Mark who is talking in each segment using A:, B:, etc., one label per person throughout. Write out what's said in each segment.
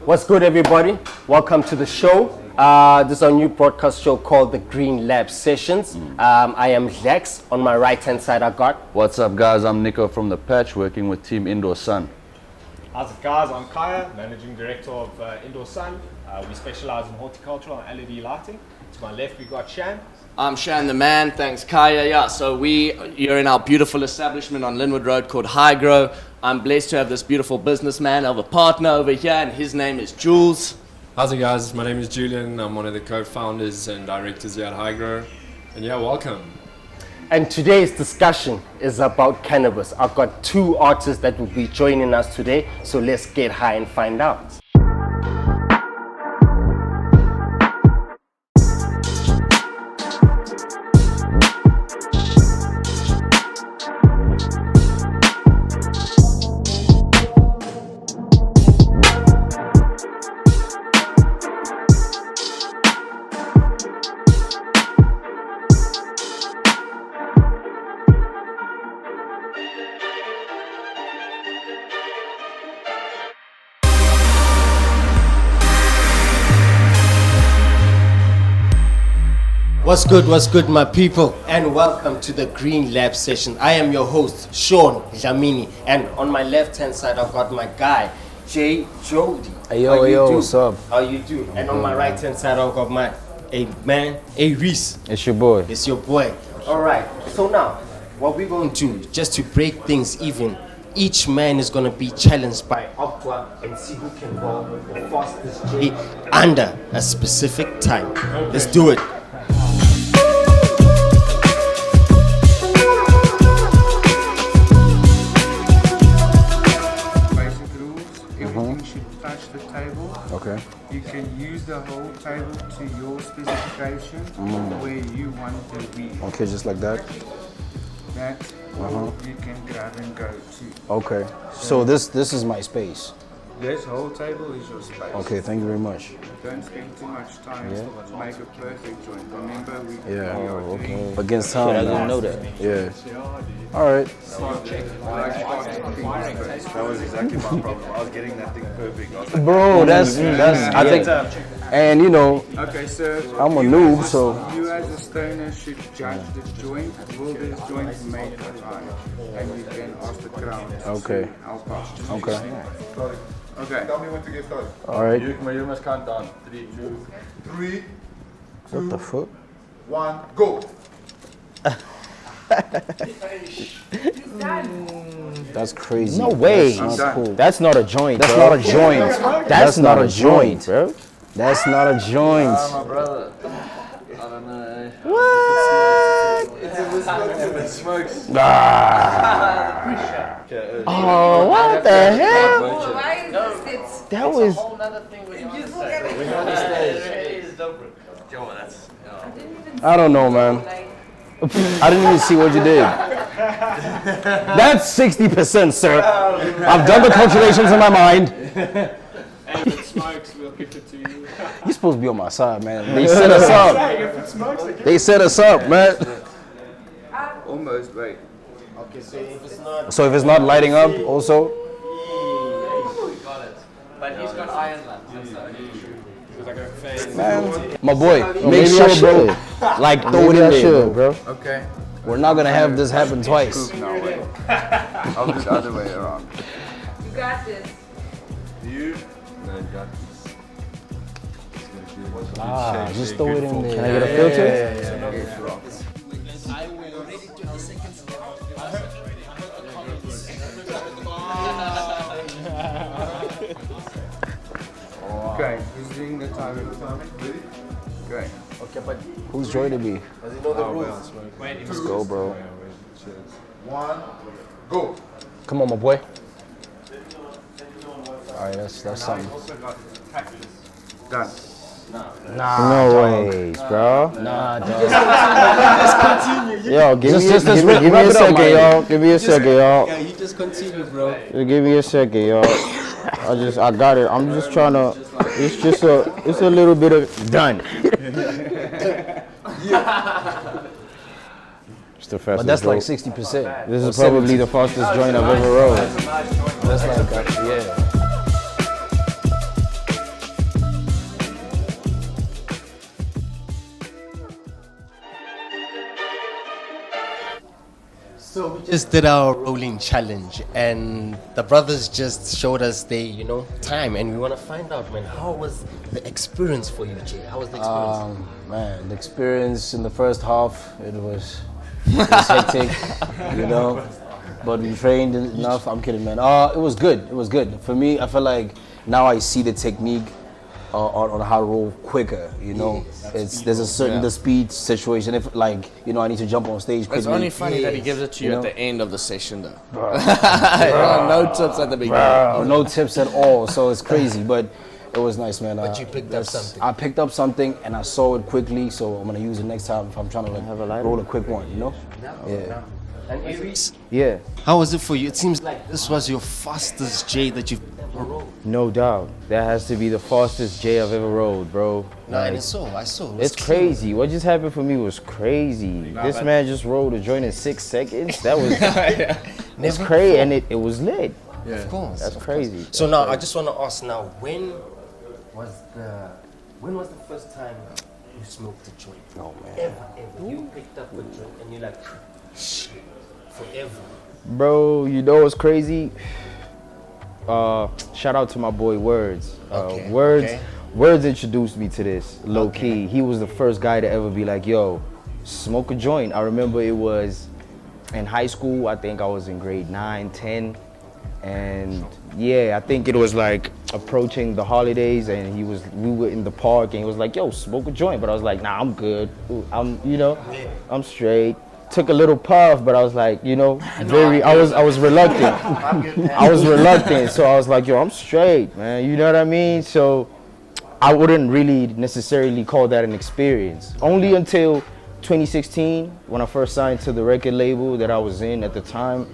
A: What's good, everybody? Welcome to the show. This is our new broadcast show called The Green Lab Sessions. I am Lex. On my right-hand side, I got...
B: What's up, guys? I'm Nico from The Patch, working with Team Indoor Sun.
C: How's it, guys? I'm Kaya, Managing Director of Indoor Sun. We specialize in horticultural and LED lighting. To my left, we got Shan.
D: I'm Shan the man, thanks Kaya. Yeah, so you're in our beautiful establishment on Linwood Road called High-Grow. I'm blessed to have this beautiful businessman of a partner over here, and his name is Jules.
E: How's it, guys? My name is Julian. I'm one of the co-founders and directors here at High-Grow. And yeah, welcome.
A: And today's discussion is about cannabis. I've got two artists that will be joining us today, so let's get high and find out. What's good, my people, and welcome to the Green Lab Session. I am your host, Sean Jamini, and on my left-hand side, I've got my guy, JayJody.
F: Hey, yo, what's up?
A: How you do? And on my right-hand side, I've got my A-Reece.
F: It's your boy.
A: It's your boy. All right, so now, what we're going to do, just to break things even, each man is going to be challenged by Optua and see who can go the fastest J under a specific time. Let's do it.
F: Okay.
G: You can use the whole table to your specification where you want the weed.
F: Okay, just like that.
G: That you can grab and go to.
F: Okay. So this is my space.
G: This whole table is your space.
F: Okay, thank you very much.
G: Don't spend too much time to make a perfect joint. Remember, we
F: Yeah.
G: are doing
F: Against time.
D: I didn't know that.
F: Yeah. All right.
B: That was exactly my problem. I was getting that thing perfect. I was like,
F: Bro, that's I think, and you know,
G: Okay, so
F: I'm a
G: you
F: noob,
G: as a-
F: so
G: you as a stoner should judge the joint. Will this joint make a time? And you can ask the crowd to
F: Okay.
G: help us.
F: okay.
G: Okay.
B: tell me when to get started.
F: All right.
B: You must count down. 3, 2.
H: 3,
F: What the fuck?
H: 1, go!
F: That's crazy.
I: No way.
F: That's not cool.
I: That's not a joint.
F: That's
I: bro.
F: not a joint.
I: That's not a joint,
F: bro. That's not a joint.
B: My brother. I don't know. It smokes.
I: Oh, what the hell? That was.
F: I don't know, man. I didn't even see what you did. That's 60%, sir. I've done the calculations in my mind.
C: And if it smokes, we'll give it to you.
F: You're supposed to be on my side, man. They set us up. They set us up, man.
G: Almost, wait.
A: Okay, so
F: So if it's not lighting up, also.
D: But he's got iron lamps.
F: Man, my boy, make
I: maybe I
F: sure, bro.
I: should.
F: Like, throw it in there, bro.
G: Okay.
F: We're not gonna have this happen twice.
G: No way. I'll do the other way around.
J: You got this.
F: Ah, just throw it in there.
I: Can I get a filter?
G: Yes, wrong. Okay, who's doing the timing? Okay.
A: okay, but
F: Who's joining me?
A: does he know the rules?
F: Let's go, bro.
H: 1, go!
F: Come on, my boy. All right, that's something.
G: Done.
I: No ways, bro.
F: Nah, dog.
I: Yo, give me
F: Just
I: a
F: wrap it up,
I: second,
F: man.
I: y'all. Give me a second, y'all.
A: Yeah, you just continue, bro.
I: Just give me a second, y'all. I got it. I'm just trying to. It's a little bit of done. It's the fastest.
F: But that's like
I: road.
F: 60%.
I: This is probably the fastest joint I've ever rode.
F: That's like, yeah.
A: just did our rolling challenge, and the brothers just showed us their, time, and we want to find out, man, how was the experience for you, Jay? How was the experience?
F: Man, the experience in the first half, it was hectic, but we trained enough. I'm kidding, man. It was good. It was good. For me, I feel like now I see the technique on how to roll quicker, There's a certain the speed situation. If I need to jump on stage quickly.
D: It's only funny that he gives it to you at the end of the session, though. No tips at the beginning.
F: No tips at all. So it's crazy, but it was nice, man.
A: But you picked up something.
F: I picked up something and I saw it quickly, so I'm gonna use it next time if I'm trying to roll a quick one, Yeah.
A: And A-Reece,
F: Yeah.
A: how was it for you? It seems like this was your fastest J that you've ever rolled.
I: No doubt. That has to be the fastest J I've ever rolled, bro.
A: No, and I saw.
I: It's crazy. What just happened for me was crazy. This man just rolled a joint in 6 seconds. That was it's crazy, and it was lit.
A: Yeah. Of course.
I: That's crazy.
A: So now I just want to ask now, when was the first time you smoked a joint?
F: Oh man.
A: Ever. You picked up a joint and you're like, shit, forever.
I: Bro, what's crazy? Shout out to my boy Words. Words introduced me to this, low key. He was the first guy to ever be like, yo, smoke a joint. I remember it was in high school. I think I was in grade 9, 10. And yeah, I think it was like approaching the holidays, and we were in the park, and he was like, yo, smoke a joint. But I was like, nah, I'm good. I'm straight. Took a little puff, but I was like, I was reluctant. I was reluctant, so I was like, yo, I'm straight, man. You know what I mean? So I wouldn't really necessarily call that an experience. Only until 2016, when I first signed to the record label that I was in at the time.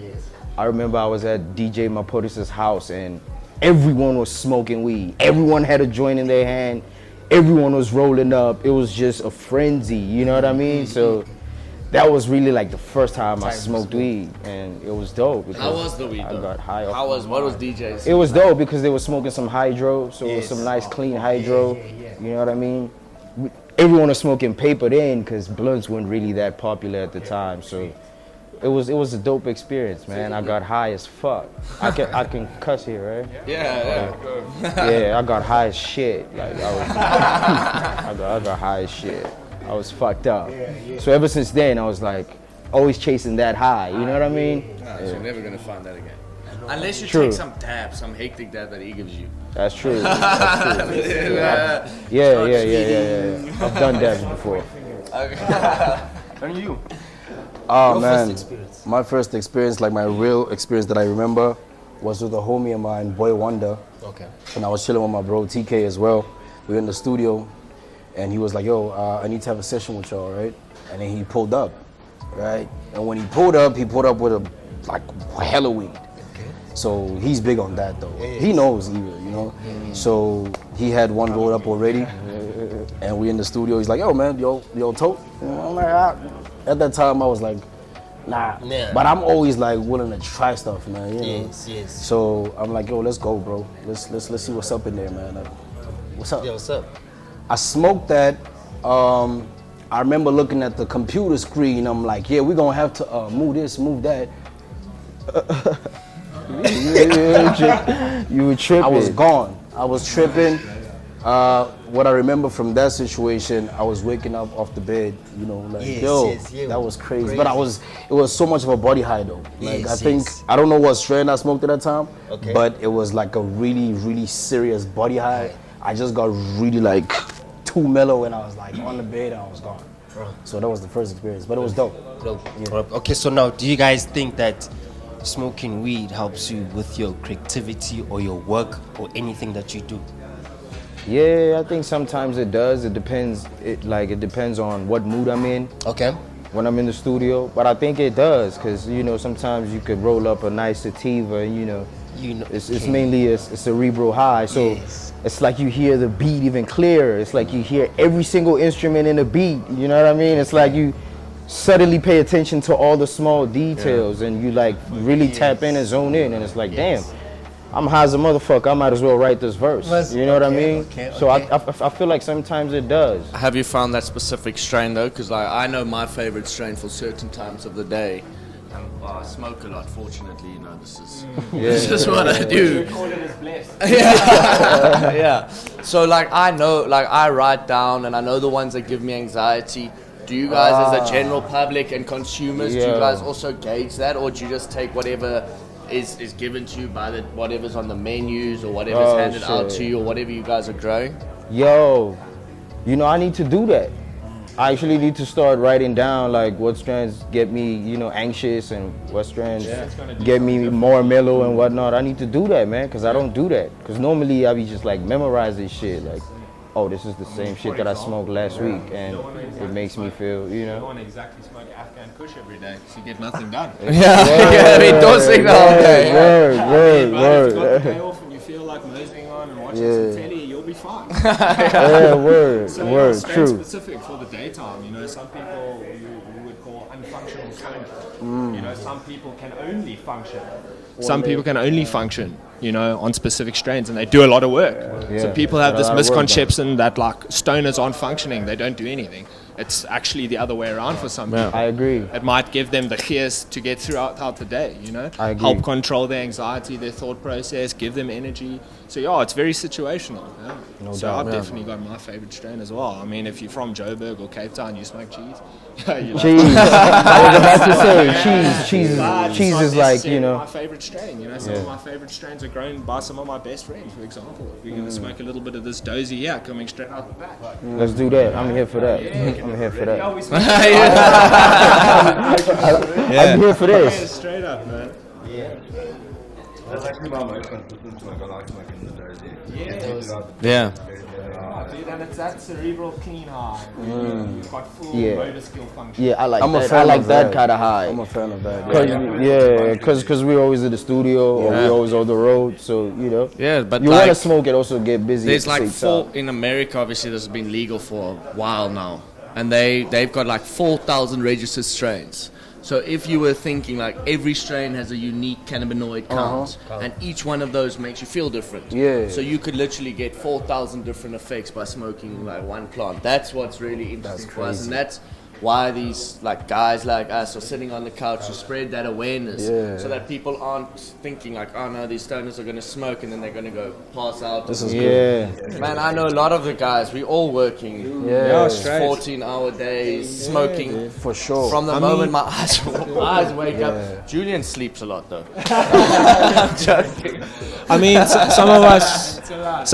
I: I remember I was at DJ Maporis's house, and everyone was smoking weed. Everyone had a joint in their hand. Everyone was rolling up. It was just a frenzy, you know what I mean? So that was really like the first time I smoked weed, and it was dope.
D: How was the weed,
I: I got high off.
D: What was DJ's?
I: It was dope because they were smoking some hydro, so it was some nice clean hydro. You know what I mean? Everyone was smoking paper then, because blunts weren't really that popular at the time. So it was a dope experience, man. I got high as fuck. I can cuss here, right?
D: Yeah.
I: Yeah, I got high as shit. Like I got high as shit. I was fucked up. So ever since then, I was like always chasing that high. You know what I mean?
D: So you're never gonna find that again. Unless you
I: True.
D: take some dab, some hectic dab that he gives you.
I: That's true. That's true. Yeah. I've done that before.
A: And you?
F: Oh
A: Your
F: man,
A: first experience.
F: my first experience, like my real experience that I remember, was with a homie of mine, Boy Wonder.
A: Okay.
F: And I was chilling with my bro TK as well. We were in the studio, and he was like, yo, I need to have a session with y'all, right? And then he pulled up, right? And when he pulled up with a hella weed.
A: Okay.
F: So he's big on that though. He knows even, So he had one rolled up already, and we in the studio. He's like, yo man, yo tote. I'm like, at that time I was like, nah.
A: Yeah.
F: But I'm always like willing to try stuff, man.
A: Yes.
F: So I'm like, yo, let's go, bro. Let's see what's up in there, man. What's up?
A: Yeah, what's up?
F: I smoked that. I remember looking at the computer screen. I'm like, yeah, we're gonna have to move this, move that.
I: You were tripping.
F: I was gone. I was tripping. What I remember from that situation, I was waking up off the bed, that was crazy. But it was so much of a body high though. I don't know what strain I smoked at that time, but it was like a really, really serious body high. I just got really like too mellow, and I was like on the bed and I was gone. So that was the first experience, but it was dope.
A: Okay, so now, do you guys think that smoking weed helps you with your creativity or your work or anything that you do?
I: Yeah, I think sometimes it does. It depends. It depends on what mood I'm in.
A: Okay.
I: When I'm in the studio, but I think it does, because sometimes you could roll up a nice sativa, and it's mainly a cerebral high. So it's like you hear the beat even clearer. It's like you hear every single instrument in the beat. You know what I mean? It's like you suddenly pay attention to all the small details, and you like really tap in and zone in, and it's like, damn. I'm high as a motherfucker, I might as well write this verse. You know what I mean? So I feel like sometimes it does.
D: Have you found that specific strain though? Because I know my favorite strain for certain times of the day I smoke a lot. Fortunately, you know, this is
F: Yeah.
D: this is what I do.
C: Call it as blessed.
D: Yeah. So like I know, like I write down, and I know the ones that give me anxiety. Do you guys, as the general public and consumers, do you
F: Yeah.
D: guys also gauge that, or do you just take whatever is given to you by whatever's on the menus or whatever's
F: Oh,
D: handed out
F: shit.
D: to you or whatever you guys are growing?
F: Yo, you know, I need to do that. I actually need to start writing down like what strands get me, you know, anxious and what strands get me more mellow and whatnot. I need to do that, man, because I don't do that. Because normally I be just like memorize this shit, like, oh, this is the same shit that I smoked last week, and it makes me feel, you
C: You don't
F: know.
C: want to exactly smoke Afghan Kush every day, so you get nothing done.
D: Yeah, we don't sing the whole day.
F: Word,
C: But if you got the
F: word,
C: day off and you feel like moseying on and watching
F: Yeah.
C: some telly, you'll be fine.
F: yeah, word,
C: So
F: word,
C: strain
F: true.
C: specific for the daytime. You know, some people you would call unfunctional stoners. You know, some people can only function. Some people can only function, you know, on specific strains, and they do a lot of work. So
F: Yeah.
C: people have
F: Got a
C: this
F: lot of work done.
C: misconception that like stoners aren't functioning, they don't do anything. It's actually the other way around for some people.
F: I agree.
C: It might give them the gears to get throughout the day, you know,
F: I agree.
C: help control their anxiety, their thought process, give them energy. So yeah, it's very situational. Yeah.
F: No
C: So
F: doubt,
C: I've
F: yeah.
C: definitely got my favorite strain as well. I mean, if you're from Joburg or Cape Town, you smoke cheese. You
F: Cheese. I was about to say cheese.
C: But it's
F: Cheese
C: not
F: is like,
C: necessarily
F: you know.
C: my favorite strain. You know, some of my favorite strains are grown by some of my best friends. For example, we're going to smoke a little bit of this dozy here, coming straight out the back.
F: Let's do that. I'm here for that. I'm here for that.
C: Yeah, we smoke
F: I'm here for this.
C: straight up, man.
B: That's actually my most consistent smoke. I like smoking the dozy.
D: Yeah.
C: Oh, dude, and it's that cerebral clean high. You've got full
F: Yeah.
C: motor skill function.
F: Yeah, I like
I: I'm a
F: that.
I: fan
F: I like
I: of
F: that
I: that.
F: kind of high.
I: I'm a fan of that.
F: Because we're always in the studio or we're always on the road, so you know.
D: Yeah, but
F: You
D: like,
F: want to smoke and also get busy.
D: there's
F: at
D: like
F: the same time.
D: in America, obviously this has been legal for a while now, and they've got like 4,000 registered strains. So if you were thinking like every strain has a unique cannabinoid count, and each one of those makes you feel different.
F: Yeah.
D: So you could literally get 4,000 different effects by smoking like one plant. That's what's really interesting for us, and that's why these like guys like us are sitting on the couch to spread that awareness, so that people aren't thinking like, oh no, these stoners are going to smoke and then they're going to go pass out. Man, I know a lot of the guys. We all working.
F: Yeah,
D: 14-hour days, smoking.
F: for sure.
D: From the moment my eyes wake up. Julian sleeps a lot though. I'm joking.
C: I mean, some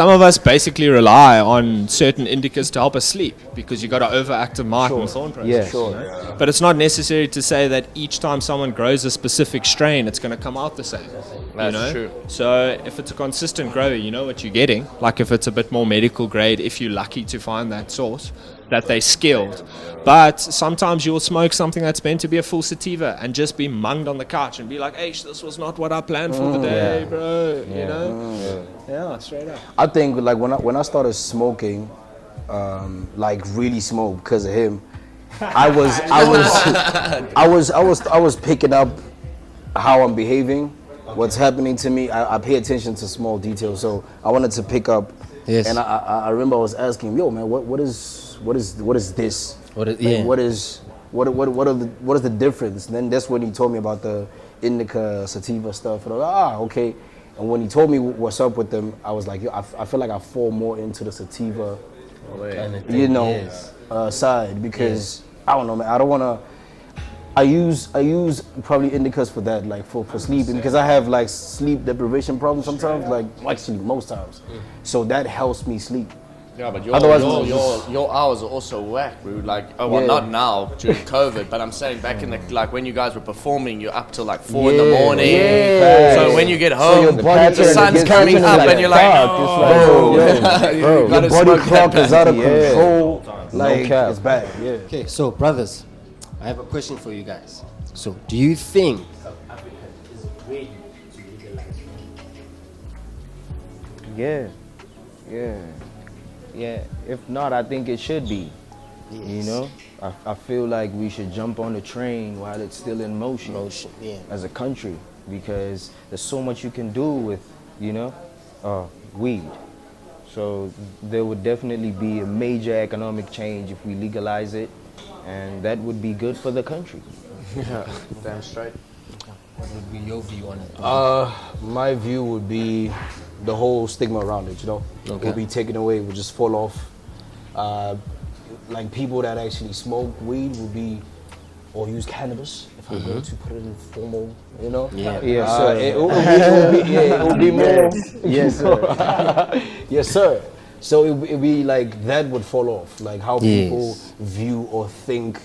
C: of us basically rely on certain indicas to help us sleep because you got an overactive mic and thorn process.
F: Yeah, sure.
C: But it's not necessary to say that each time someone grows a specific strain, it's going to come out the same.
D: That's
C: you know?
D: true.
C: So if it's a consistent grower, you know what you're getting. Like if it's a bit more medical grade, if you're lucky to find that source, that they're skilled. But sometimes you'll smoke something that's meant to be a full sativa and just be munged on the couch and be like, hey, this was not what I planned for the day, bro. You know? Yeah, straight up.
F: I think like when I started smoking, like really smoke because of him, I was picking up how I'm behaving, what's happening to me. I pay attention to small details, so I wanted to pick up.
A: Yes.
F: And I remember I was asking, yo, man, what is this? What is the difference? And then that's when he told me about the indica sativa stuff. And I was like, okay. And when he told me what's up with them, I was like, yo, I feel like I fall more into the sativa, side because I don't know, man. I don't want to. I use probably indicas for that, like for sleeping, because I have like sleep deprivation problems sometimes, like actually most times. So that helps me sleep.
D: Yeah, but
F: Otherwise,
D: your hours are also whack, bro. Like, not now during COVID, but I'm saying back in the like when you guys were performing, you're up till like 4 in the morning.
F: Yeah.
D: So when you get home,
F: your body
D: the
F: turn
D: sun's
F: against
D: coming
F: you
D: up,
F: like
D: and you're like,
F: bro,
D: you gotta
F: your body
D: smoke
F: clock
D: that
F: is out of
D: back.
F: control. Like
I: cap.
F: it's bad. Yeah.
A: Okay, so brothers, I have a question for you guys. So, do you think South Africa is ready to legalize weed?
I: Yeah. If not, I think it should be. You know, I feel like we should jump on the train while it's still in motion. As a country, because there's so much you can do with, weed. So there would definitely be a major economic change if we legalize it, and that would be good for the country.
D: Yeah, damn straight.
A: What would be your view on it?
F: My view would be the whole stigma around it, you know?
A: Okay.
F: Will be taken away, will just fall off. Like people that actually smoke weed will be, or use cannabis, if I'm going to put it in formal, you know?
A: Yeah.
F: Yes, sir. It will be more. Yes, sir. Yes, sir. So it be like that would fall off, like how people view or think,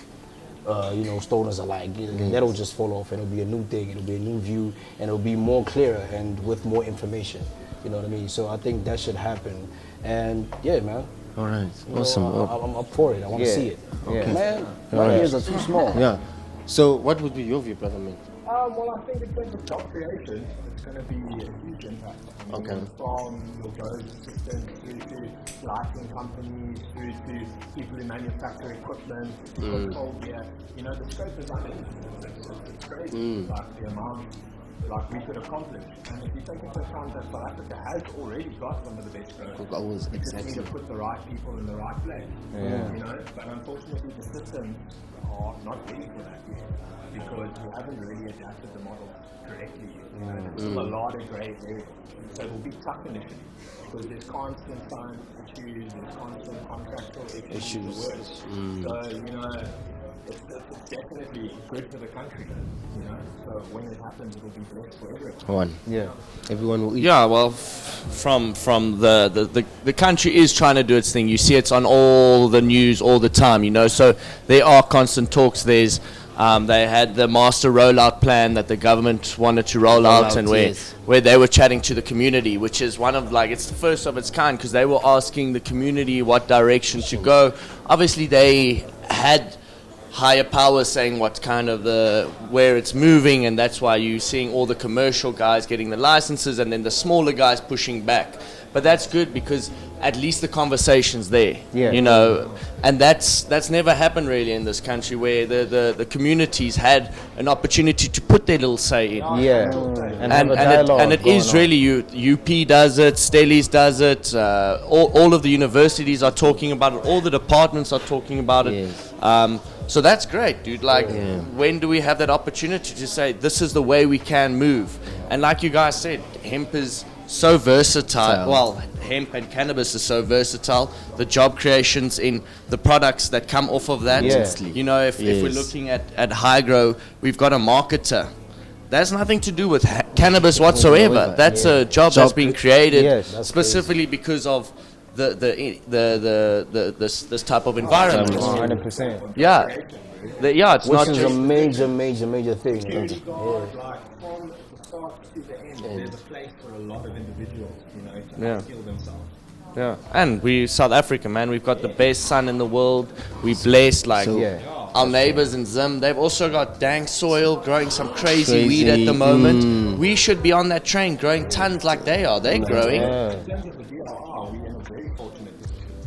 F: stoners are like. That'll just fall off, and it'll be a new thing. It'll be a new view, and it'll be more clearer and with more information. You know what I mean? So I think that should happen, and yeah, man.
A: All right. Awesome.
F: I'm up for it. I want to see it.
A: Okay.
F: Man, my ears are too small.
A: Yeah. So what would be your view, brother, man?
J: Well, I think in terms of job creation, it's going to be a huge impact.
A: Okay.
J: From your growers assistants through to lighting companies, through to people who manufacture equipment, cold beer. The scope is unlimited. It's crazy, like the amount we could accomplish. And if you take into account that South Africa has already got some of the best growers, we just need to put the right people in the right place. But unfortunately the systems are not ready for that yet, because we haven't really adapted the model correctly yet. It's still a lot of grey area. So it will be tough initially, because there's constant science issues, there's constant contractual issues. So, it's definitely good for the country, So when it happens, it will be blessed for everyone.
A: Everyone will eat.
D: Yeah, well, from the country is trying to do its thing. You see it's on all the news all the time, So there are constant talks. There's they had the master rollout plan that the government wanted to roll out, and where they were chatting to the community, which is one of it's the first of its kind, because they were asking the community what direction to go. Obviously, they had higher power saying what kind of where it's moving, and that's why you're seeing all the commercial guys getting the licenses and then the smaller guys pushing back. But that's good, because at least the conversation's there, and that's never happened really in this country, where the communities had an opportunity to put their little say in. And it is really UP does it, Stellies does it, all of the universities are talking about it, all the departments are talking about it. So that's great, dude. When do we have that opportunity to say this is the way we can move? And like you guys said, hemp is so versatile. Well, hemp and cannabis is so versatile. The job creations in the products that come off of that. If we're looking at high grow, we've got a marketer. That's nothing to do with cannabis whatsoever. That's a job that's been created specifically because of this type of environment.
F: 100%.
D: It's
F: which
D: not
F: is
D: just
F: a major thing.
J: From the start to the end, there's a place for a lot of individuals, to heal themselves.
D: Yeah, and we South Africa, man, we've got the best sun in the world. We're blessed, our neighbors in Zim, they've also got dank soil, growing some crazy weed at the moment. We should be on that train, growing tons like they are. They're growing.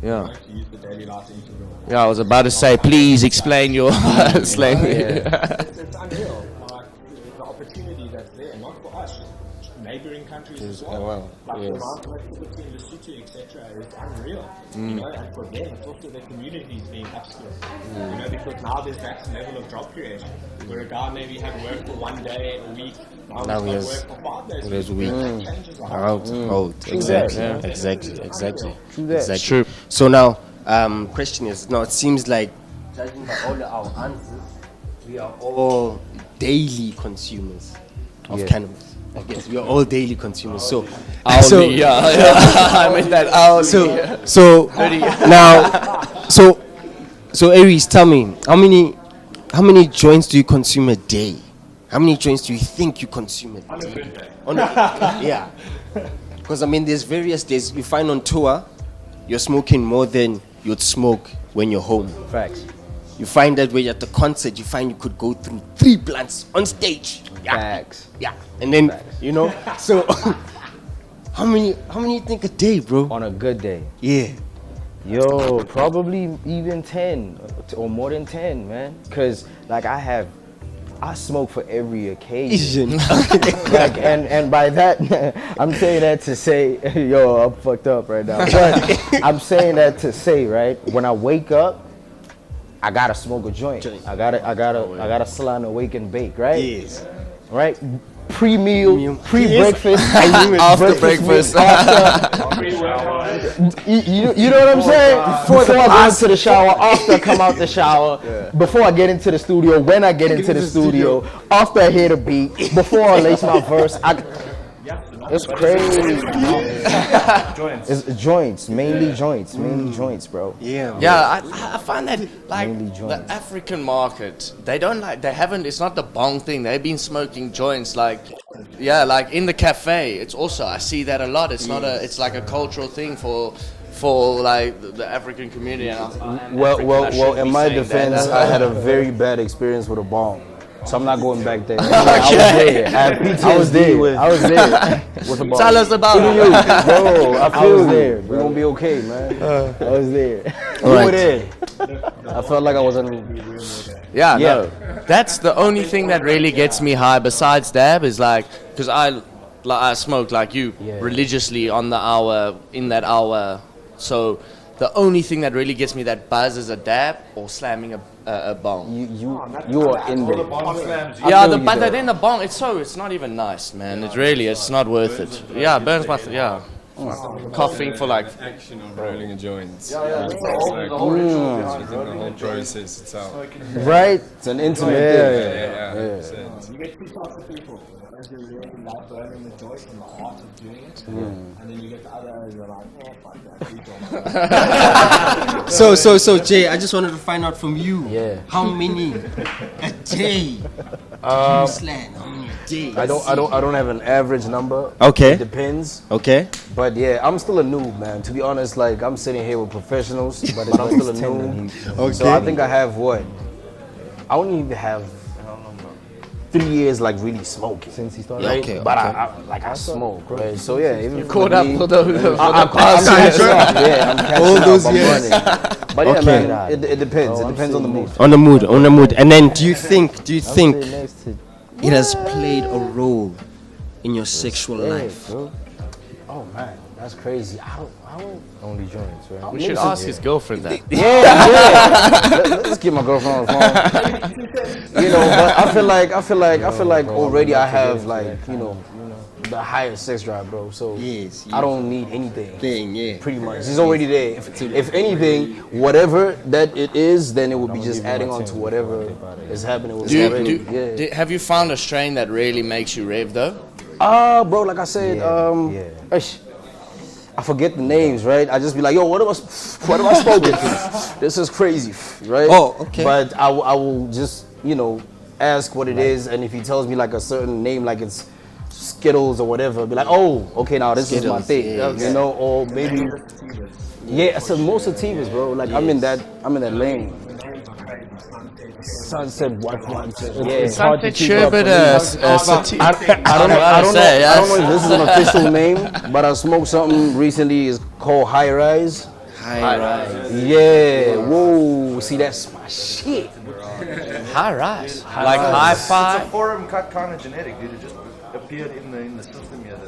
D: Yeah. I was about to say, please explain your slang.
J: It's unreal. The opportunity that's there, not for us, neighboring countries as well. The amount of activity in the city, etc., is unreal. And for them, it's also the communities being upskilled. Because now there's that level of job creation, where a guy maybe had work for 1 day a week. Now he has work for 5 days a week. That changes a lot.
A: Exactly. True. So now, question is, now it seems like, judging by all our answers, we are all daily consumers of cannabis. I guess we are all daily consumers. So,
D: I meant that.
A: So A-Reece, tell me, how many joints do you consume a day? How many joints do you think you consume a day? On a good day. Yeah. Because there's various days you find on tour, you're smoking more than you'd smoke when you're home.
F: Facts.
A: You find that when you're at the concert, you find you could go through 3 blunts on stage.
F: Facts.
A: Yeah. And then, so how many you think a day, bro?
F: On a good day.
A: Yeah.
F: Yo, probably even 10 or more than 10, man. Because I smoke for every occasion. and by that, I'm saying that to say, yo, I'm fucked up right now. But I'm saying that to say, right, when I wake up, I gotta smoke a joint. I gotta sit and wake and bake, right?
A: Yes.
F: right? Pre-meal, pre-breakfast,
D: After breakfast.
F: You know what I'm saying? Before I go into the shower, after I come out the shower, before I get into the studio, when I get into the studio, after I hear the beat, before I lace my verse, it's crazy. It's joints, mainly joints, bro.
D: Yeah, I find that like the African market, they haven't, it's not the bong thing. They've been smoking joints like in the cafe. It's also, I see that a lot. It's not it's like a cultural thing for like the African community.
F: Well, in my defense, I had a very bad experience with a bong. So I'm not going back there. I was there. I was there. With a bong.
D: Tell us about it.
F: Bro, I was there. We're going to be okay, man. I was there. We were there. I felt like I was on...
D: No. That's the only thing that really gets me high besides dab is like, because I smoke like you religiously in that hour. So the only thing that really gets me that buzz is a dab or slamming a bong.
F: You are in there.
D: But then the bong, it's not even nice, man. It's not worth it. Yeah, it burns my coughing for like
E: action of rolling a joint. It's like the whole process itself.
F: Right? It's an intimate thing.
J: You get two types of people. As you really love burning the joint and the art of doing it, and then you get the others who are like, oh, fuck that.
A: So Jay, I just wanted to find out from you. How many a day do you slam? How many days?
F: I don't have an average number.
A: Okay.
F: It depends.
A: Okay.
F: But yeah, I'm still a noob, man. To be honest, like I'm sitting here with professionals, but I'm still a noob.
A: Okay.
F: So I think I have what? I only even have 3 years like really smoking since he started. Right?
A: Okay.
F: But I smoke, right? So yeah, even
D: you caught up for the
F: I'm catching
A: all
F: up.
A: those
F: I'm
A: years.
F: running. But yeah, man, it depends. It depends on the mood.
A: On the mood. And then do you think it has played a role in your sexual life?
F: Oh man, that's crazy. I don't
I: Only joints, right?
D: We should ask his girlfriend that.
F: Let's get my girlfriend on the phone. You know, but I feel like already I have like, you know, the highest sex drive, bro. So I don't need anything. Pretty much. It's already there. If anything, whatever that it is, then it would be just adding on to whatever is happening with me already.
D: Have you found a strain that really makes you rev though?
F: Bro, like I said, I forget the names, right? I just be like, yo, what am I smoking? This is crazy, right?
A: Oh, okay.
F: But I will just, you know, ask what it is, and if he tells me like a certain name, like it's Skittles or whatever, be like, oh, okay, now this is my thing, you know, or maybe, so most sativas, bro. Like I'm in that lane. Sunset white wine.
D: Sunset sherbet.
F: I don't know if this is an official name, but I smoked something recently. It's called High Rise. Yeah. Whoa. See, that's my shit.
D: High Rise. Like hi-fi.
B: It's a forum cut kind of genetic, dude. It just appeared in the system here.
F: I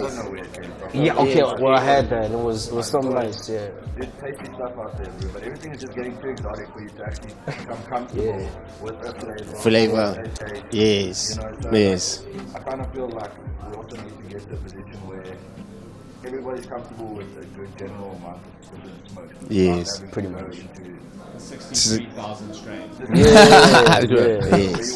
F: don't know where it came from. Yeah. Okay. Well, I had that. It was something nice. Yeah.
B: There's tasty stuff out there, but everything is just getting too exotic for you to actually become comfortable with a flavor.
A: Yes.
B: You know, so I kind of feel like we also need to get to a position where everybody's comfortable with a good general amount of smoke.
A: Yes,
F: pretty much.
C: 63,000 strains.
B: So you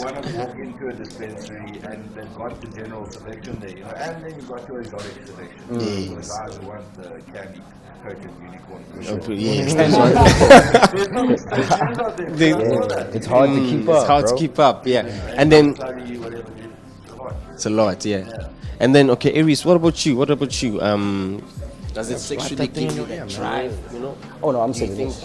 B: want to walk into a dispensary and they've got the general selection there, you know, and then you've got your exotic selection. For the guys who want the candy coated unicorn.
I: It's hard to keep up.
A: It's hard to keep up, And then it's a lot, And then, okay, A-Reece, what about you? Does it sexually give you that drive, you know?
F: Oh no, I'm saying this.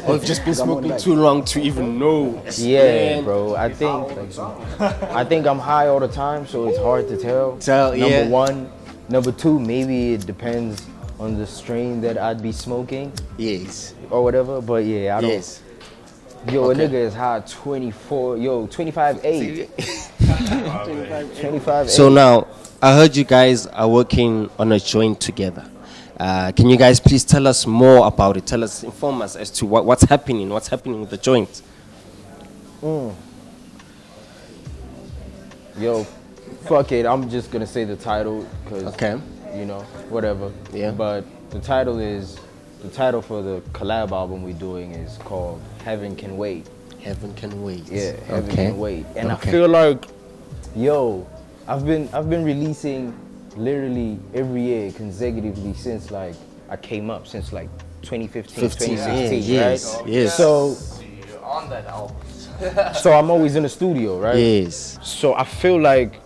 A: Or you've just been smoking too long to even know?
I: Yeah, bro. I think I'm high all the time, so it's hard to tell. Number one. Number two, maybe it depends on the strain that I'd be smoking.
A: Yes.
I: Or whatever, but I don't.
A: Yes.
I: Yo, a nigga is high 25.8. 25.8.
A: So now, I heard you guys are working on a joint together. Can you guys please tell us more about it? Inform us as to what's happening with the joint.
I: Yo, fuck it. I'm just gonna say the title because
A: Okay.
I: you know, whatever.
A: Yeah.
I: But the title for the collab album we're doing is called Heaven Can Wait.
A: Heaven Can Wait.
I: Yeah, Heaven
A: Okay.
I: Can Wait. And
A: Okay.
I: I feel like, yo, I've been releasing literally every year consecutively since like I came up, since like 2015, 2016,
A: yes,
I: right?
A: yes.
I: So
D: On that album.
I: so I'm always in the studio, right?
A: Yes.
I: So I feel like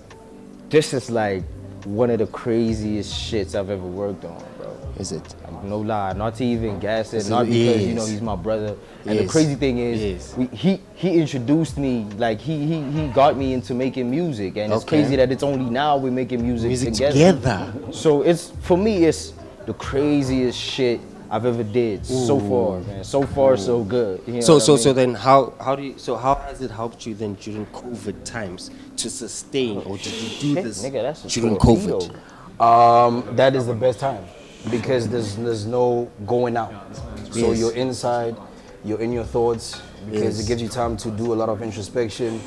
I: this is like one of the craziest shits I've ever worked on, bro.
A: Is it?
I: No lie, not to even gas it,
A: So
I: not because you know
A: yes.
I: he's my brother. And the
A: Yes.
I: crazy thing is,
A: Yes.
I: he introduced me, like he got me into making music, and it's
A: Okay.
I: crazy that it's only now we're making music
A: together.
I: So it's for me, it's the craziest shit I've ever did so far, man. So far, so good. You know
A: So
I: what I mean?
A: then how has it helped you then during COVID times to sustain, or did you do
I: Shit,
A: this
I: nigga, that's a
A: during
I: torpedo.
A: COVID?
F: That is the best time because there's no going out. So
A: Yes.
F: you're inside, you're in your thoughts because
A: Yes.
F: it gives you time to do a lot of introspection.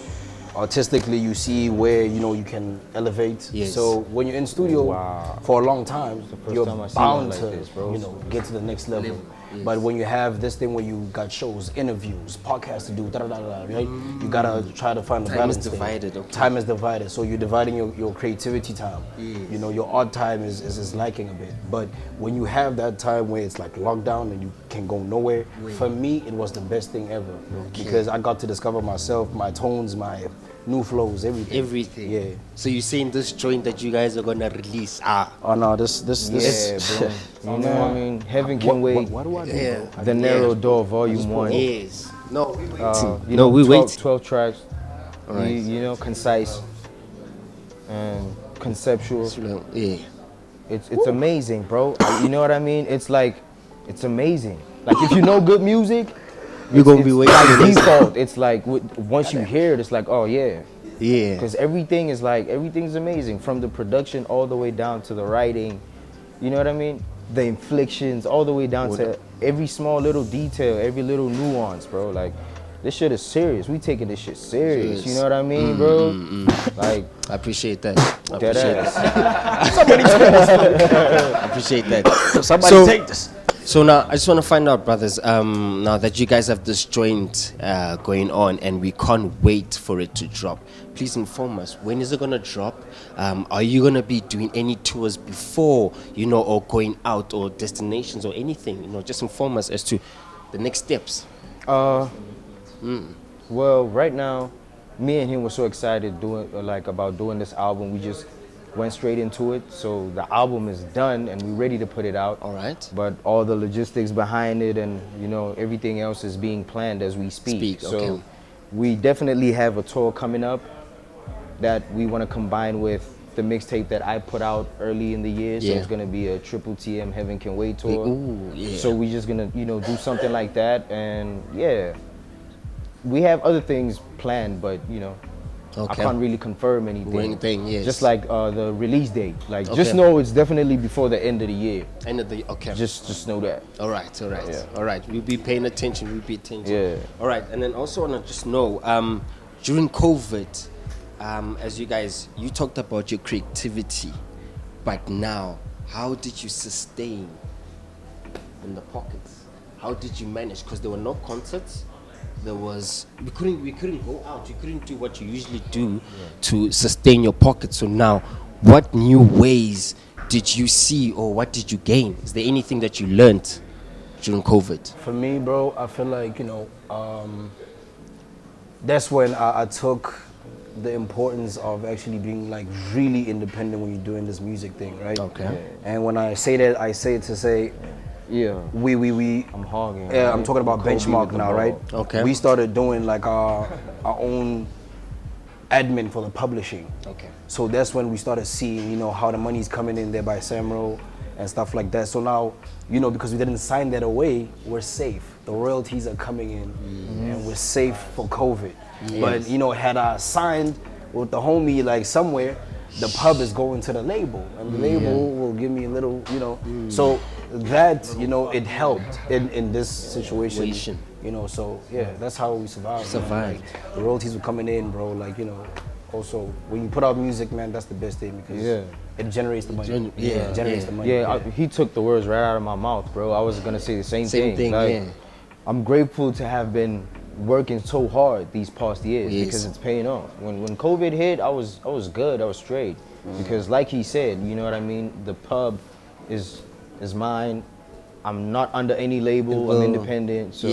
F: Artistically, you see where you can elevate.
A: Yes.
F: So when you're in studio
I: Wow.
F: for a long time,
I: first
F: you're
I: time I see
F: bound
I: one like
F: to
I: this, bro.
F: get to the next level. But when you have this thing where you got shows, interviews, podcasts to do, right? You gotta try to find the
A: Time is
F: balance. there.
A: divided, okay.
F: Time is divided, so you're dividing your creativity time. Your art time is lacking a bit. But when you have that time where it's like lockdown and you can go nowhere, for me it was the best thing ever because I got to discover myself, my tones, my new flows, everything.
A: Everything.
F: Yeah.
A: So you're saying this joint that you guys are gonna release?
F: Oh no, this.
I: Yeah, bro. You know what I mean? Heaven Can Wait.
F: What do I do?
A: Yeah.
F: Bro?
I: The Narrow Door, Volume 1.
A: Yes. No, we waiting.
I: You
A: No,
I: know,
A: we
I: 12,
A: waiting.
I: 12 tracks.
A: Alright.
I: You know, concise and conceptual.
A: Yeah.
I: It's amazing, bro. You know what I mean? It's like, it's amazing. Like if you know good music,
A: You're gonna be waiting.
I: by default. It's like once you hear it, it's like, oh yeah.
A: Yeah.
I: Because everything's amazing, from the production all the way down to the writing. You know what I mean? The inflections, all the way down to every small little detail, every little nuance, bro. Like, this shit is serious. We taking this shit serious. You know what I mean, bro? Like,
A: I appreciate that. I
I: dead
A: appreciate
I: ass.
A: that. Somebody take this. I appreciate that.
F: Somebody take this.
A: So now I just want to find out, brothers. Now that you guys have this joint going on, and we can't wait for it to drop, please inform us. When is it gonna drop? Are you gonna be doing any tours before, or going out, or destinations, or anything? Just inform us as to the next steps.
I: Well, right now, me and him were so excited about doing this album. We just went straight into it. So the album is done and we're ready to put it out.
A: All right.
I: But all the logistics behind it and everything else is being planned as we speak. So
A: okay.
I: we definitely have a tour coming up that we want to combine with the mixtape that I put out early in the year. So
A: Yeah.
I: it's gonna be a Triple TM Heaven Can Wait tour.
A: Ooh, yeah.
I: So we just gonna do something like that, and yeah, we have other things planned, but I
A: Okay.
I: can't really confirm anything.
A: Yes.
I: Just like the release date. Like
A: Okay.
I: just know it's definitely before the end of the year.
A: End of the okay.
I: Just know that.
A: All right.
I: Yeah.
A: All right. We'll be paying attention.
I: Yeah.
A: All right. And then also want to just know, during COVID, as you talked about your creativity, but now, how did you sustain in the pockets? How did you manage? Because there were no concerts. We couldn't go out. You couldn't do what you usually do to sustain your pockets. So now, what new ways did you see, or what did you gain? Is there anything that you learned during COVID?
F: For me, bro, I feel like, that's when I took the importance of actually being like really independent when you're doing this music thing, right?
A: Okay. Yeah.
F: And when I say that, I say it to say, we
I: I'm hogging.
F: yeah, I'm talking about
I: Kobe
F: Benchmark
I: with the
F: now,
I: ball.
F: right?
A: Okay.
F: We started doing like our own admin for the publishing.
A: Okay.
F: So that's when we started seeing, how the money's coming in there by Samro and stuff like that. So now, because we didn't sign that away, we're safe. The royalties are coming in and we're safe for COVID. But, had I signed with the homie like somewhere, the pub is going to the label and the label will give me a little, So that, it helped in this situation. So yeah, that's how we survived.
A: Survived.
F: Like, the royalties were coming in, bro, like, also when you put out music, man, that's the best thing because it generates the money. It generates the money.
I: He took the words right out of my mouth, bro. I was gonna say the same thing. Like, I'm grateful to have been working so hard these past years because it's paying off. When COVID hit, I was good. I was straight because, like he said, you know what I mean. The pub is mine. I'm not under any label. I'm independent, so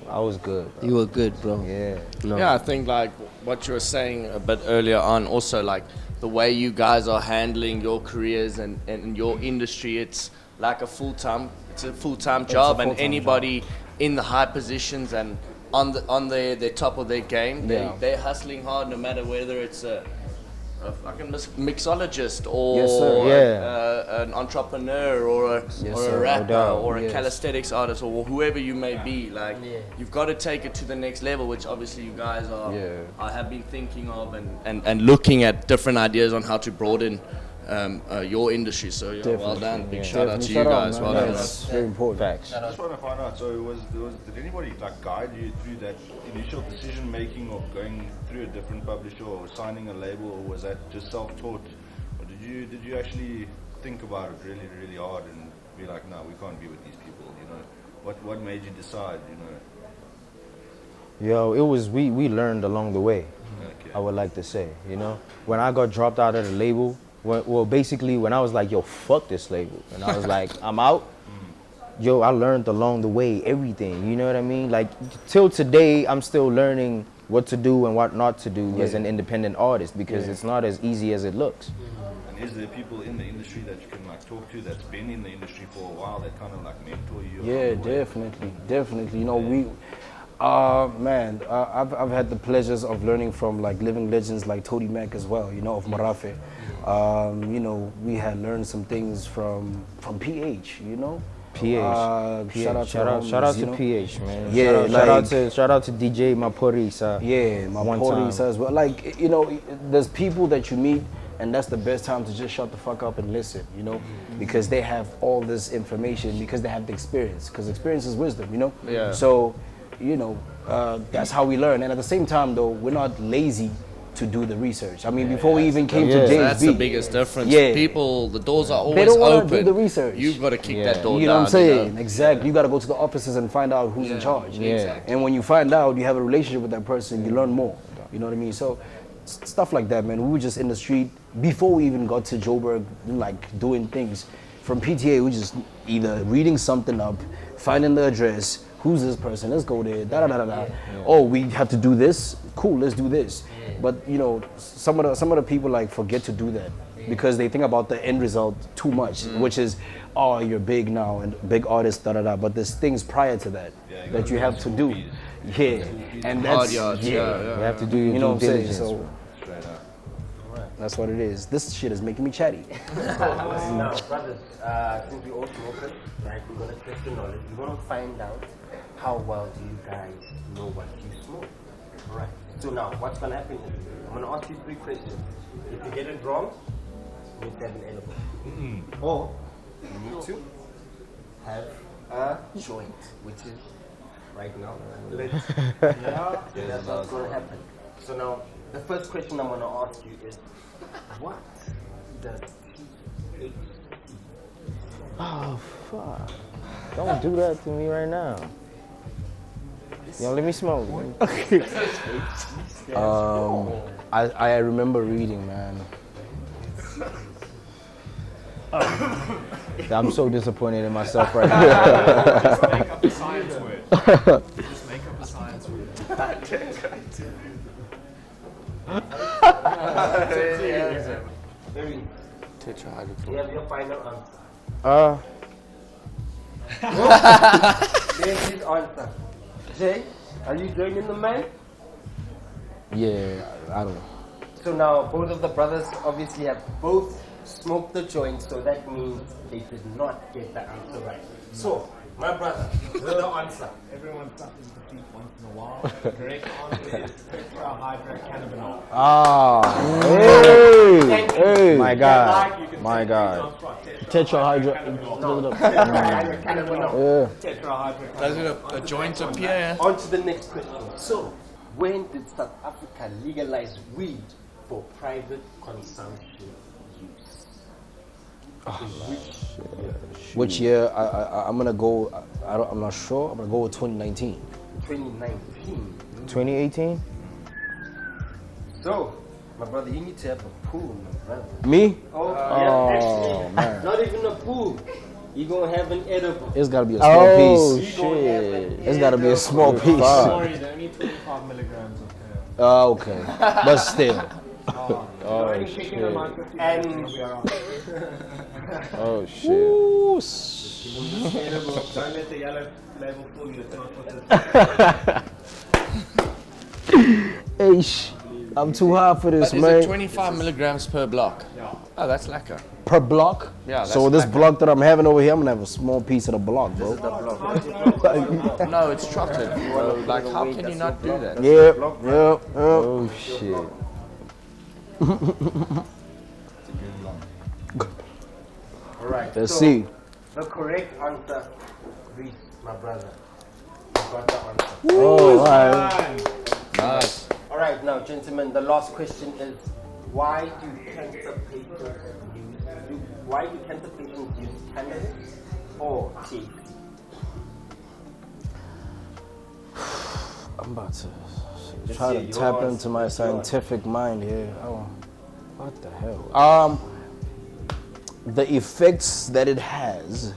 I: I was good, bro.
A: You were good, bro.
D: Yeah, I think like what you were saying a bit earlier on, also like the way you guys are handling your careers and your industry, it's like a full-time job, and anybody in the high positions and on the top of their game, they're hustling hard, no matter whether it's a fucking mixologist or an entrepreneur or a rapper or a calisthenics artist or whoever you may be. Like you've got to take it to the next level, which obviously you guys have been thinking of and looking at different ideas on how to broaden your industry. So well done. Big shout out to you guys. Well done.
F: That's very important.
B: Facts. I just want to find out. So did anybody like guide you through that initial decision making of going through a different publisher or signing a label, or was that just self-taught, or did you actually think about it really really hard and be like, no, we can't be with these people? You know, what made you decide? You know.
I: Yo, it was we learned along the way. I would like to say, you know, when I got dropped out of the label. Well, basically, when I was like, yo, fuck this label, and I was like, I'm out, yo, I learned along the way everything, you know what I mean? Like, till today, I'm still learning what to do and what not to do as an independent artist, because it's not as easy as it looks.
B: And is there people in the industry that you can like talk to that's been in the industry for a while that kind of like mentor you?
F: Yeah, definitely. You know, I've had the pleasures of learning from like living legends like Toady Mac as well, you know, of Marafe. You know, we had learned some things from PH, you know.
I: PH. Shout out to PH, man.
F: Yeah,
I: shout out to DJ Maporisa.
F: Yeah, Maporisa as well. Like, you know, there's people that you meet, and that's the best time to just shut the fuck up and listen, you know, because they have all this information, because they have the experience, because experience is wisdom, you know.
I: Yeah.
F: So, you know, that's how we learn. And at the same time, though, we're not lazy to do the research. I mean, before we even came to James
D: that's
F: B.
D: the biggest difference. People, the doors are always
F: they don't
D: open.
F: do the research.
D: You've got to kick that door down.
F: You know what I'm saying?
D: You know?
F: Exactly. You got to go to the offices and find out who's in charge.
D: Exactly.
F: And when you find out, you have a relationship with that person, you learn more. You know what I mean? So stuff like that, man. We were just in the street before we even got to Joburg, like doing things. From PTA, we were just either reading something up, finding the address. Who's this person? Let's go there. Oh, we have to do this. Cool, let's do this. But you know, some of the people like forget to do that because they think about the end result too much, which is, oh, you're big now and big artist, But there's things prior to that that you have to do. And that's
I: you have to do your due diligence.
F: So that's what it is. This shit is making me chatty.
A: Now, brothers, since we all smoke it, right, we're gonna test your knowledge. We're gonna find out how well do you guys know what you smoke. Alright. So now, what's gonna happen is I'm gonna ask you 3 questions. If you get it wrong, you need to have an edible. Or you need to have a joint, which is right now. That's what's gonna happen. So now, the first question I'm gonna ask you is, what does THC?
I: Oh fuck! Don't do that to me right now. Yo, let me smoke.
F: I remember reading, man.
I: I'm so disappointed in myself right now.
E: Just make up a science word. Just make up a science word.
A: Very.
D: Tetrahydrochloric.
A: Do you have your final answer? There's his answer. Jay, are you joining the man?
F: Yeah, I don't know.
A: So now both of the brothers obviously have both smoked the joint, so that means they did not get the answer right. So, my brother, the answer.
J: Everyone suffers defeat once in a while. The correct answer is tetrahydrocannabinol.
F: Hey,
I: my God, my God.
A: Tetrahydrocannabinol.
D: Does a joint appear?
A: On to the next question. So, when did South Africa legalize weed for private consumption use.
F: Which year? I'm gonna go. I'm not sure. I'm gonna go with 2019.
A: 2019.
I: 2018?
A: So, my brother, you need to have a pool, my brother.
F: Me?
A: Oh,
F: man.
A: Not even a pool. You're gonna have an edible.
F: It's gotta be a small piece.
I: Shit.
F: It's gotta be a small piece.
J: Sorry, they only 25 milligrams of hair.
F: Oh, okay. But still.
I: Oh, shit.
A: And
I: Oh, shit.
F: Ooh,
J: Don't let the yellow label fool you. It's not what
F: I'm too high for this,
D: But is
F: man.
D: it 25 milligrams per block? Yeah. Oh, that's lekker.
F: Per block?
D: Yeah,
F: So
D: that's
F: this
D: like
F: block that I'm having over here, I'm gonna have a small piece of the block, bro.
D: No, it's trotted. Bro. Like, how can you not do that?
F: Yep.
I: Oh, shit.
A: alright.
F: Let's
A: so
F: see.
A: The correct answer, Reese, my brother. You got the answer.
F: Oh, all right.
D: Nice.
A: Alright, now gentlemen, the last question is why do cancer patients use cannabis or THC?
F: I'm about to
A: Let's
F: try
A: hear
F: to
A: your
F: tap
A: answer.
F: into my scientific mind here. Oh, what the hell? The effects that it has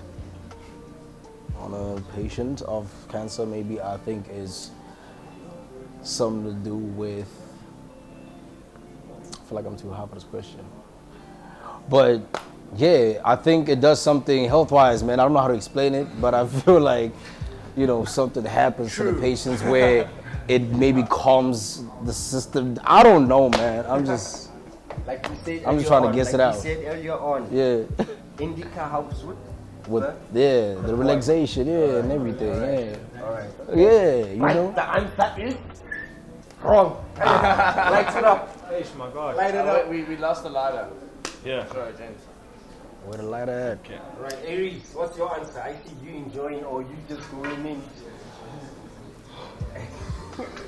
F: on a patient of cancer, maybe I think is something to do with. I feel like I'm too high for this question, but yeah, I think it does something health-wise, man. I don't know how to explain it, but I feel like, you know, something happens to the patients where it maybe calms the system. I don't know, man. I'm just
A: Like
F: I'm just trying to guess it out.
A: You said earlier on,
F: yeah,
A: indica helps with
F: the relaxation, yeah, and everything, yeah,
A: Alright.
F: yeah, you know.
A: The answer is wrong. Light it up.
J: my God.
A: Light it up.
D: We lost the lighter.
B: Yeah.
D: Sorry, James.
F: Where the light at?
A: Right, A-Reece, what's your answer? I see you enjoying or you just going in.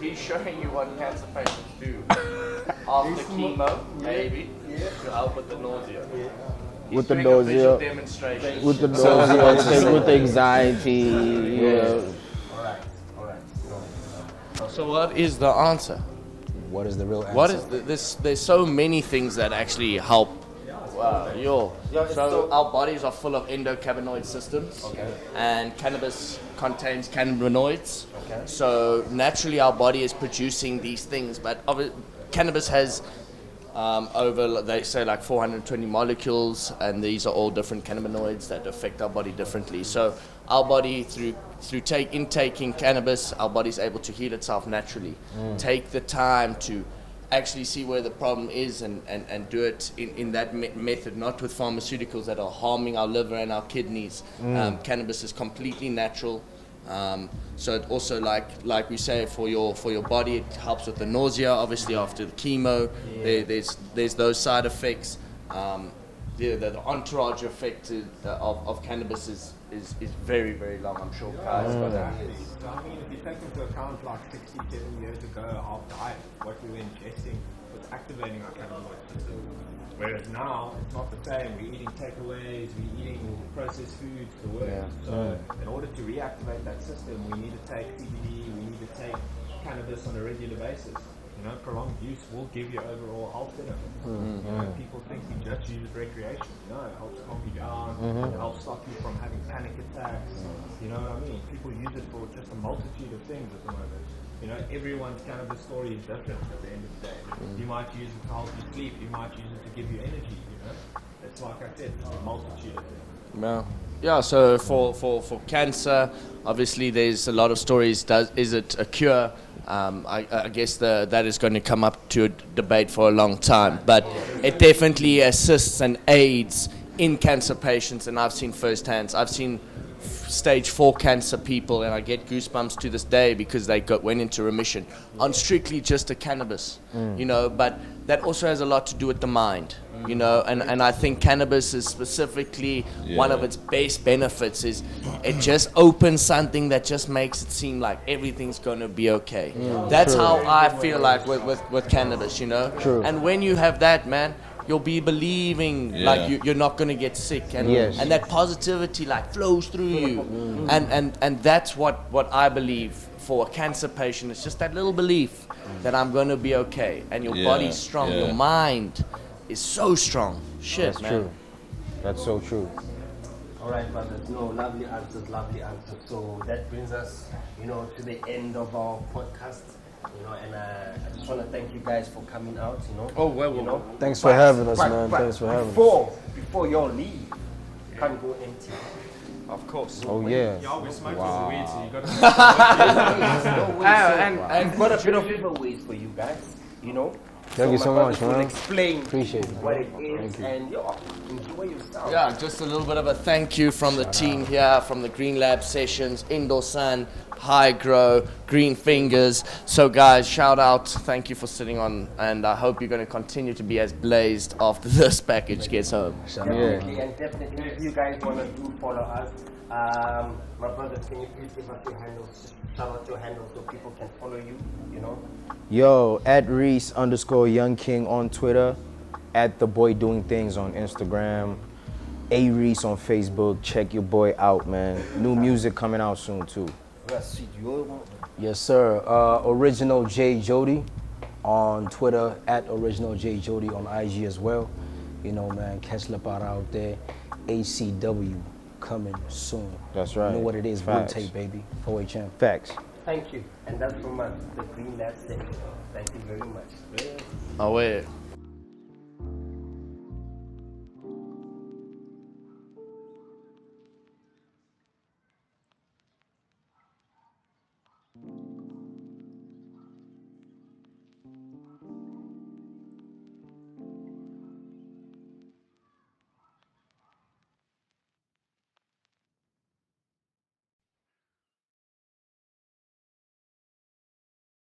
D: He's showing you what cancer patients do after chemo, maybe, to help with the nausea. He's
F: With the
D: doing a visual
F: nausea.
D: demonstration.
F: With the nausea, with the anxiety, yeah.
A: Alright.
D: So what is the answer?
F: What is the real answer?
D: What is this? There's so many things that actually help. So our bodies are full of endocannabinoid systems, and cannabis contains cannabinoids. So naturally, our body is producing these things. But cannabis has over, they say, like 420 molecules, and these are all different cannabinoids that affect our body differently. So our body, through intaking cannabis, our body is able to heal itself naturally. Take the time to actually see where the problem is and do it in that method, not with pharmaceuticals that are harming our liver and our kidneys. Cannabis is completely natural. So it also, like we say, for your body, it helps with the nausea. Obviously, after the chemo, there's those side effects. The entourage effect of cannabis is very, very long. I'm sure Kai's got that.
J: So I mean, if you take into account like 67 years ago, our diet, what we were ingesting was activating our cannabinoid system. Whereas now, it's not the same. We're eating takeaways, we're eating processed foods, the works. So in order to reactivate that system, we need to take CBD, we need to take cannabis on a regular basis. You know, prolonged use will give you overall health benefits. You know, people think you just use it recreation. No, it helps calm you down. It helps stop you from having panic attacks. You know what I mean? People use it for just a multitude of things at the moment. You know, everyone's cannabis story is different at the end of the day. You might use it to help you sleep. You might use it to give you energy. You know, it's like I said, it's a multitude of things.
D: Yeah, so for cancer, obviously there's a lot of stories. Is it a cure? I guess that is going to come up to a debate for a long time. But it definitely assists and aids in cancer patients, and I've seen firsthand. I've seen stage 4 cancer people, and I get goosebumps to this day because they went into remission on strictly just a cannabis. You know, but that also has a lot to do with the mind, you know, and I think cannabis is specifically one of its base benefits is it just opens something that just makes it seem like everything's going to be okay. That's how I feel like with cannabis, you know.
F: True.
D: And when you have that, man, you'll be believing like you're not going to get sick, and and that positivity like flows through you, and that's what I believe for a cancer patient. It's just that little belief that I'm going to be okay, and your body's strong, your mind is so strong. Shit,
F: That's
D: man.
F: true. That's so true.
A: All right, brothers. No, lovely answers. So that brings us, you know, to the end of our podcast. You know, and I just want to thank you guys for coming out. You know.
D: Oh, well,
A: you know.
F: Thanks for having us, man. Thanks for having us.
A: Before y'all leave, can't go empty.
C: Of course.
F: Oh yeah.
E: Yeah, we smoke weed, so you got to.
A: And I've got a bit of giveaways for you guys. You know.
F: Thank you so
A: my
F: much,
A: brothers will
F: man.
A: explain
F: Appreciate it.
A: what it is, and enjoy yourself.
D: Yeah, just a little bit of a thank you from the team here, from the Green Lab Sessions, Indoor Sun, High Grow, Green Fingers. So guys, shout out, thank you for sitting on, and I hope you're going to continue to be as blazed after this package gets home.
A: Definitely, and definitely, if you guys want to follow us, my brothers, can you please give us your handles? Shout out your handles so people can follow you, you know?
I: Yo, @Reese_Young King on Twitter, @TheBoyDoingThings on Instagram, A-Reece on Facebook. Check your boy out, man. New music coming out soon too.
F: Yes, sir. Original JayJody on Twitter, @Original JayJody on IG as well. You know, man, catch La Para out there. ACW coming soon.
I: That's right.
F: You know what it is,
I: Facts.
F: rotate, baby. 4HM.
I: Facts.
A: Thank you. And that's from us, the Green Lab Sessions. Thank you very much.
D: Away.